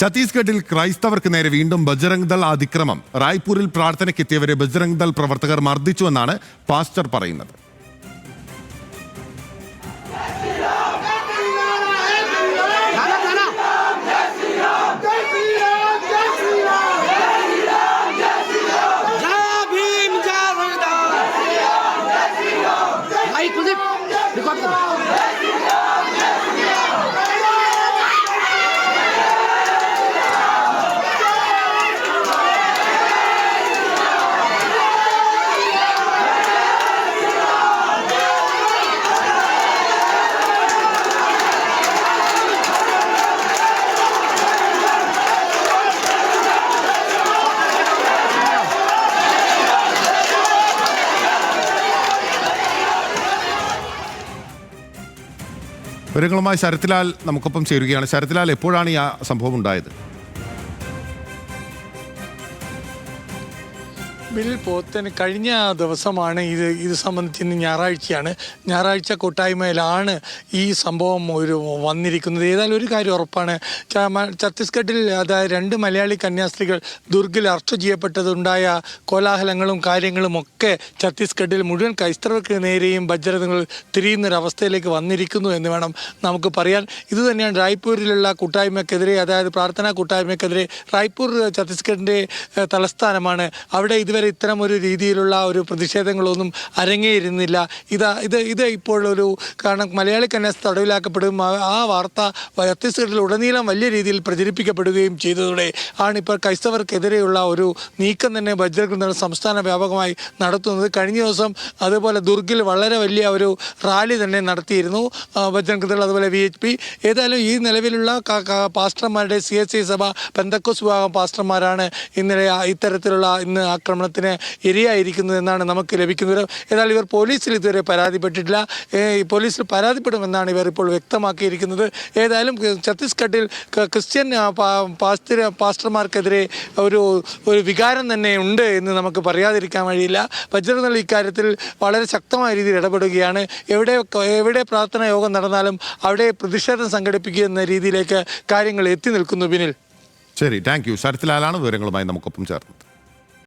ഛത്തീസ്ഗഡിൽ ക്രൈസ്തവർക്ക് നേരെ വീണ്ടും ബജ്രംഗ് ദൾ അതിക്രമം. റായ്പൂരിൽ പ്രാർത്ഥനയ്ക്കെത്തിയവരെ ബജ്രംഗ് ദൾ പ്രവർത്തകർ മർദ്ദിച്ചുവെന്നാണ് പാസ്റ്റർ പറയുന്നത്. വിവരങ്ങളുമായി ശരത്ലാൽ നമുക്കൊപ്പം ചേരുകയാണ്. ശരത്ലാൽ, എപ്പോഴാണ് ഈ സംഭവം ഉണ്ടായത്? ബിൽ പോത്തന് കഴിഞ്ഞ ദിവസമാണ് ഇത് സംബന്ധിച്ച് ഇന്ന് ഞായറാഴ്ച കൂട്ടായ്മയിലാണ് ഈ സംഭവം വന്നിരിക്കുന്നത്. ഏതായാലും ഒരു കാര്യം ഉറപ്പാണ്, ഛത്തീസ്ഗഡിൽ അതായത് 2 മലയാളി കന്യാസ്ത്രീകൾ ദുർഗിൽ അറസ്റ്റ് ചെയ്യപ്പെട്ടതുണ്ടായ കോലാഹലങ്ങളും കാര്യങ്ങളും ഒക്കെ ഛത്തീസ്ഗഡിൽ മുഴുവൻ ക്രൈസ്തവർക്ക് നേരെയും ബജ്രങ്ങൾ തിരിയുന്നൊരവസ്ഥയിലേക്ക് വന്നിരിക്കുന്നു എന്ന് വേണം നമുക്ക് പറയാൻ. ഇതുതന്നെയാണ് റായ്പൂരിലുള്ള കൂട്ടായ്മക്കെതിരെ, അതായത് പ്രാർത്ഥനാ കൂട്ടായ്മക്കെതിരെ. റായ്പൂർ ഛത്തീസ്ഗഡിൻ്റെ തലസ്ഥാനമാണ്. അവിടെ ഇതുവരെ ഇത്തരം ഒരു രീതിയിലുള്ള ഒരു പ്രതിഷേധങ്ങളൊന്നും അരങ്ങേറുന്നില്ല. ഇത് ഇപ്പോഴൊരു കാരണം മലയാളി കന്യാസ്ത്രീ തടവിലാക്കപ്പെടും ആ വാർത്ത ഛത്തീസ്ഗഡിൽ ഉടനീളം വലിയ രീതിയിൽ പ്രചരിപ്പിക്കപ്പെടുകയും ചെയ്തതോടെ ഇപ്പോൾ ക്രൈസ്തവർക്കെതിരെയുള്ള ഒരു നീക്കം തന്നെ ബജ്രംഗ് ദൾ സംസ്ഥാന വ്യാപകമായി നടത്തുന്നത്. കഴിഞ്ഞ ദിവസം അതുപോലെ ദുർഗിൽ വളരെ വലിയ ഒരു റാലി തന്നെ നടത്തിയിരുന്നു ബജ്രംഗ് ദൾ, അതുപോലെ VHP. ഏതായാലും ഈ നിലവിലുള്ള പാസ്റ്റർമാരുടെ CSI സഭ പെന്തക്കോസ് വിഭാഗം പാസ്റ്റർമാരാണ് ഇന്നലെ ഇത്തരത്തിലുള്ള ആക്രമണത്തിന് ഇരയായിരിക്കുന്നത് എന്നാണ് നമുക്ക് ലഭിക്കുന്നത്. എന്നാൽ ഇവർ പോലീസിൽ ഇതുവരെ പരാതിപ്പെട്ടിട്ടില്ല. പോലീസിൽ പരാതിപ്പെടുമെന്നാണ് ഇവർ ഇപ്പോൾ വ്യക്തമാക്കിയിരിക്കുന്നത്. ഏതായാലും ഛത്തീസ്ഗഡിൽ ക്രിസ്ത്യൻ പാസ്റ്റർമാർക്കെതിരെ ഒരു വികാരം തന്നെ ഉണ്ട് എന്ന് നമുക്ക് പറയാതിരിക്കാൻ കഴിയില്ല. ബജ്രംഗ് ദൾ ഇക്കാര്യത്തിൽ വളരെ ശക്തമായ രീതിയിൽ ഇടപെടുകയാണ്. എവിടെ പ്രാർത്ഥനാ യോഗം നടന്നാലും അവിടെ പ്രതിഷേധം സംഘടിപ്പിക്കുക എന്ന രീതിയിലേക്ക് കാര്യങ്ങൾ എത്തി നിൽക്കുന്നു. ബിനിൽ, ശരി, താങ്ക് യു. ശരത്ലാലാണ് വിവരങ്ങളുമായി നമുക്കൊപ്പം ചേർന്നത്.